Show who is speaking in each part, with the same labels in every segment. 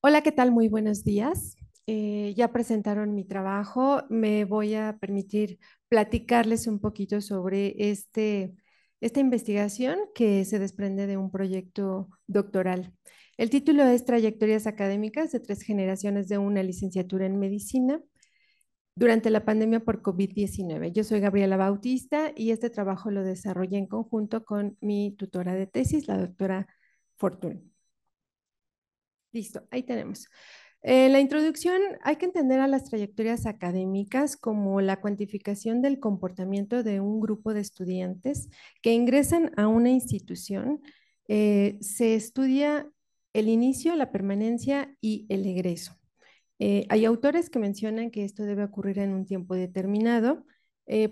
Speaker 1: Hola, ¿qué tal? Muy buenos días. Ya presentaron mi trabajo. Me voy a permitir platicarles un poquito sobre esta investigación que se desprende de un proyecto doctoral. El título es Trayectorias académicas de tres generaciones de una licenciatura en medicina durante la pandemia por COVID-19. Yo soy Gabriela Bautista y este trabajo lo desarrollé en conjunto con mi tutora de tesis, la doctora Fortune. Listo, ahí tenemos. En la introducción hay que entender a las trayectorias académicas como la cuantificación del comportamiento de un grupo de estudiantes que ingresan a una institución. Se estudia el inicio, la permanencia y el egreso. Hay autores que mencionan que esto debe ocurrir en un tiempo determinado,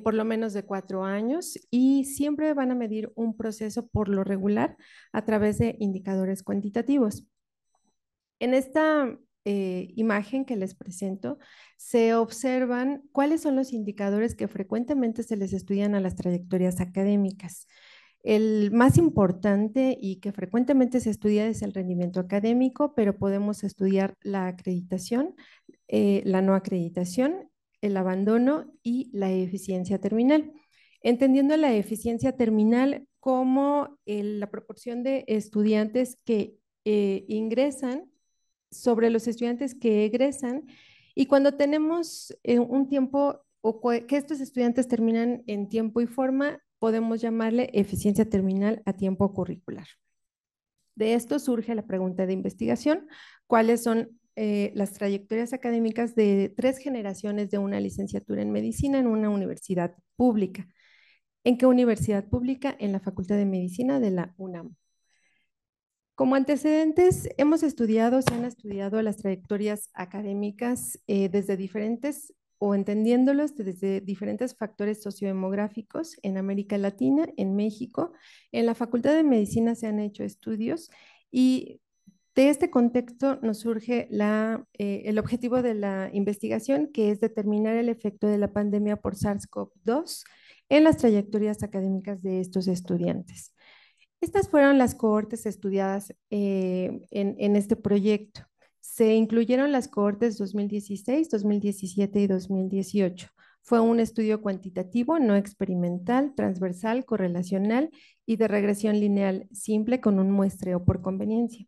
Speaker 1: por lo menos de 4 años, y siempre van a medir un proceso por lo regular a través de indicadores cuantitativos. En esta imagen que les presento, se observan cuáles son los indicadores que frecuentemente se les estudian a las trayectorias académicas. El más importante y que frecuentemente se estudia es el rendimiento académico, pero podemos estudiar la acreditación, la no acreditación, el abandono y la eficiencia terminal. Entendiendo la eficiencia terminal como la proporción de estudiantes que ingresan sobre los estudiantes que egresan y cuando tenemos un tiempo o que estos estudiantes terminan en tiempo y forma, podemos llamarle eficiencia terminal a tiempo curricular. De esto surge la pregunta de investigación: ¿cuáles son las trayectorias académicas de tres generaciones de una licenciatura en medicina en una universidad pública? ¿En qué universidad pública? En la Facultad de Medicina de la UNAM. Como antecedentes, hemos estudiado, se han estudiado las trayectorias académicas desde diferentes o entendiéndolos desde diferentes factores sociodemográficos en América Latina, en México. En la Facultad de Medicina se han hecho estudios y de este contexto nos surge el objetivo de la investigación, que es determinar el efecto de la pandemia por SARS-CoV-2 en las trayectorias académicas de estos estudiantes. Estas fueron las cohortes estudiadas en este proyecto. Se incluyeron las cohortes 2016, 2017 y 2018. Fue un estudio cuantitativo, no experimental, transversal, correlacional y de regresión lineal simple con un muestreo por conveniencia.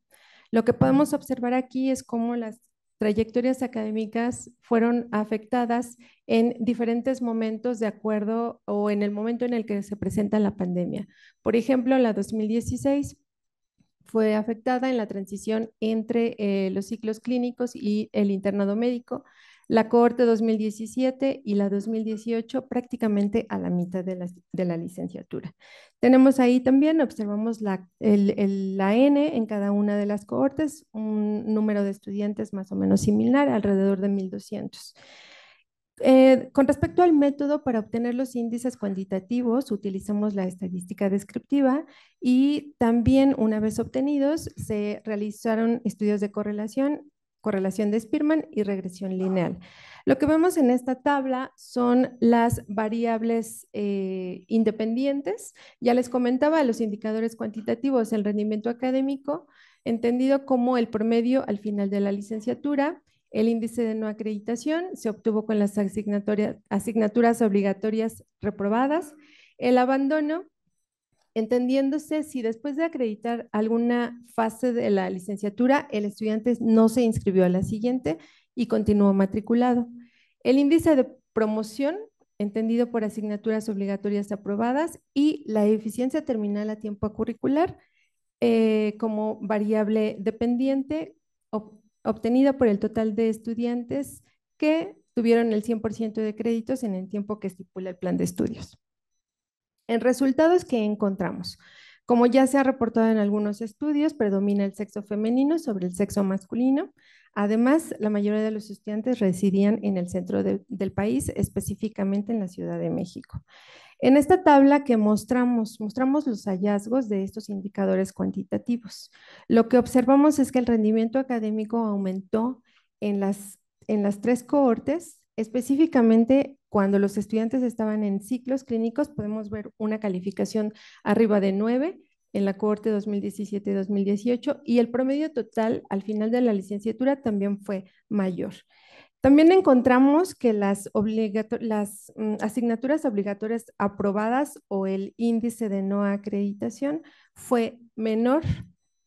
Speaker 1: Lo que podemos observar aquí es cómo las trayectorias académicas fueron afectadas en diferentes momentos de acuerdo o en el momento en el que se presenta la pandemia. Por ejemplo, la 2016 fue afectada en la transición entre los ciclos clínicos y el internado médico, la cohorte 2017 y la 2018 prácticamente a la mitad de la licenciatura. Tenemos ahí también, observamos la N en cada una de las cohortes, un número de estudiantes más o menos similar, alrededor de 1200. Con respecto al método para obtener los índices cuantitativos, utilizamos la estadística descriptiva y también una vez obtenidos se realizaron estudios de correlación, correlación de Spearman y regresión lineal. Lo que vemos en esta tabla son las variables independientes. Ya les comentaba los indicadores cuantitativos, el rendimiento académico, entendido como el promedio al final de la licenciatura. El índice de no acreditación se obtuvo con las asignaturas obligatorias reprobadas. El abandono, entendiéndose si después de acreditar alguna fase de la licenciatura, el estudiante no se inscribió a la siguiente y continuó matriculado. El índice de promoción, entendido por asignaturas obligatorias aprobadas, y la eficiencia terminal a tiempo curricular como variable dependiente obtenida por el total de estudiantes que tuvieron el 100% de créditos en el tiempo que estipula el plan de estudios. En resultados que encontramos, como ya se ha reportado en algunos estudios, predomina el sexo femenino sobre el sexo masculino. Además, la mayoría de los estudiantes residían en el centro del país, específicamente en la Ciudad de México. En esta tabla que mostramos los hallazgos de estos indicadores cuantitativos. Lo que observamos es que el rendimiento académico aumentó en las tres cohortes, específicamente cuando los estudiantes estaban en ciclos clínicos, podemos ver una calificación arriba de 9, en la cohorte 2017-2018 y el promedio total al final de la licenciatura también fue mayor. También encontramos que las asignaturas obligatorias aprobadas o el índice de no acreditación fue menor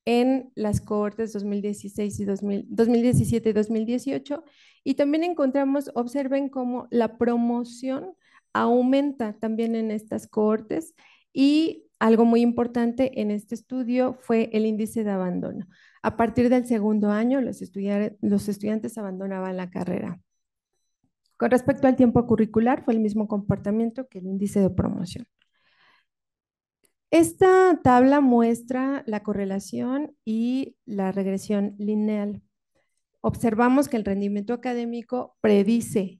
Speaker 1: en las cohortes 2016 y 2017 y 2018. Y también encontramos, observen cómo la promoción aumenta también en estas cohortes y algo muy importante en este estudio fue el índice de abandono. A partir del segundo año, los estudiantes abandonaban la carrera. Con respecto al tiempo curricular, fue el mismo comportamiento que el índice de promoción. Esta tabla muestra la correlación y la regresión lineal. Observamos que el rendimiento académico predice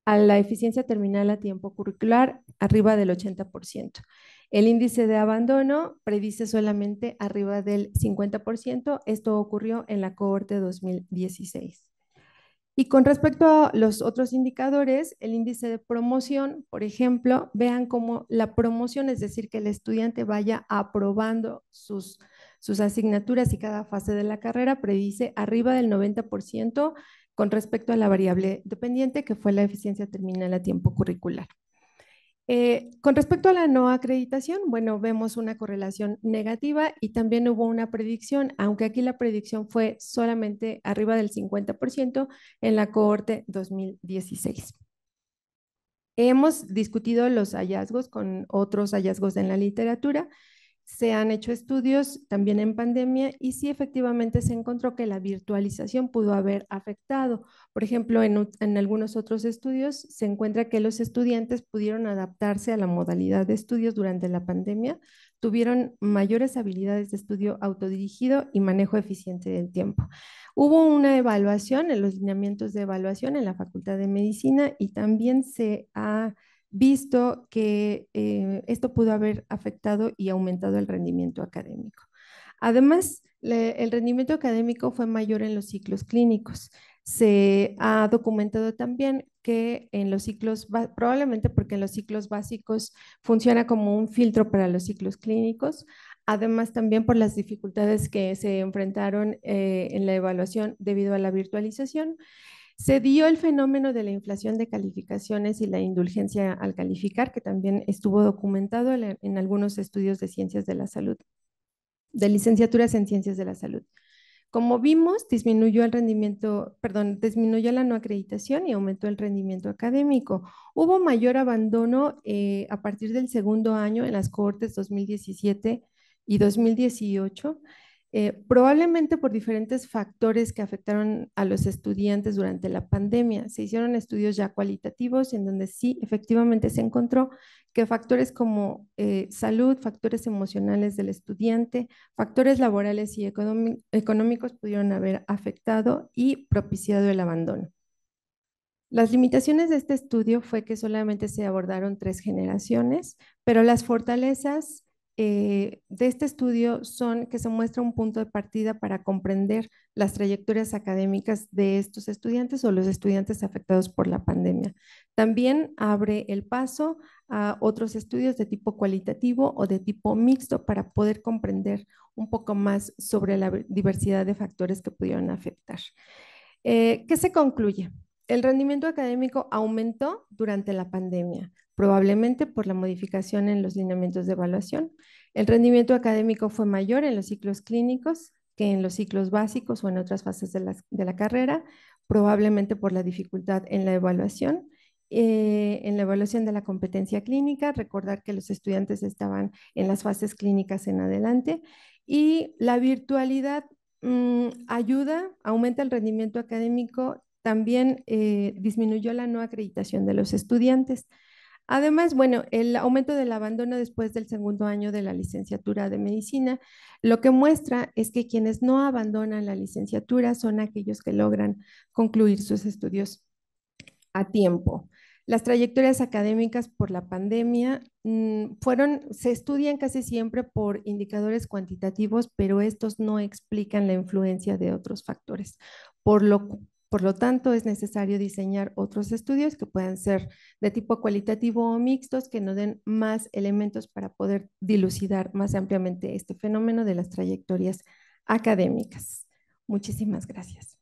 Speaker 1: a la eficiencia terminal a tiempo curricular arriba del 80%. El índice de abandono predice solamente arriba del 50%. Esto ocurrió en la cohorte 2016. Y con respecto a los otros indicadores, el índice de promoción, por ejemplo, vean cómo la promoción, es decir, que el estudiante vaya aprobando sus asignaturas y cada fase de la carrera, predice arriba del 90% con respecto a la variable dependiente, que fue la eficiencia terminal a tiempo curricular. Con respecto a la no acreditación, bueno, vemos una correlación negativa y también hubo una predicción, aunque aquí la predicción fue solamente arriba del 50% en la cohorte 2016. Hemos discutido los hallazgos con otros hallazgos en la literatura. Se han hecho estudios también en pandemia y sí efectivamente se encontró que la virtualización pudo haber afectado. Por ejemplo, en algunos otros estudios se encuentra que los estudiantes pudieron adaptarse a la modalidad de estudios durante la pandemia, tuvieron mayores habilidades de estudio autodirigido y manejo eficiente del tiempo. Hubo una evaluación en los lineamientos de evaluación en la Facultad de Medicina y también se ha visto que esto pudo haber afectado y aumentado el rendimiento académico. Además, el rendimiento académico fue mayor en los ciclos clínicos. Se ha documentado también que en los ciclos, probablemente porque en los ciclos básicos funciona como un filtro para los ciclos clínicos, además también por las dificultades que se enfrentaron en la evaluación debido a la virtualización. Se dio el fenómeno de la inflación de calificaciones y la indulgencia al calificar, que también estuvo documentado en algunos estudios de ciencias de la salud, de licenciaturas en ciencias de la salud. Como vimos, disminuyó el rendimiento, perdón, disminuyó la no acreditación y aumentó el rendimiento académico. Hubo mayor abandono a partir del segundo año en las cohortes 2017 y 2018, probablemente por diferentes factores que afectaron a los estudiantes durante la pandemia. Se hicieron estudios ya cualitativos en donde sí, efectivamente se encontró que factores como salud, factores emocionales del estudiante, factores laborales y económicos pudieron haber afectado y propiciado el abandono. Las limitaciones de este estudio fue que solamente se abordaron 3 generaciones, pero las fortalezas de este estudio son que se muestra un punto de partida para comprender las trayectorias académicas de estos estudiantes o los estudiantes afectados por la pandemia. También abre el paso a otros estudios de tipo cualitativo o de tipo mixto para poder comprender un poco más sobre la diversidad de factores que pudieron afectar. ¿Qué se concluye? El rendimiento académico aumentó durante la pandemia, probablemente por la modificación en los lineamientos de evaluación. El rendimiento académico fue mayor en los ciclos clínicos que en los ciclos básicos o en otras fases de la carrera, probablemente por la dificultad en la evaluación. En la evaluación de la competencia clínica, recordar que los estudiantes estaban en las fases clínicas en adelante y la virtualidad ayuda, aumenta el rendimiento académico, también disminuyó la no acreditación de los estudiantes. Además, bueno, el aumento del abandono después del segundo año de la licenciatura de medicina, lo que muestra es que quienes no abandonan la licenciatura son aquellos que logran concluir sus estudios a tiempo. Las trayectorias académicas por la pandemia se estudian casi siempre por indicadores cuantitativos, pero estos no explican la influencia de otros factores, por lo Por lo tanto, es necesario diseñar otros estudios que puedan ser de tipo cualitativo o mixtos, que nos den más elementos para poder dilucidar más ampliamente este fenómeno de las trayectorias académicas. Muchísimas gracias.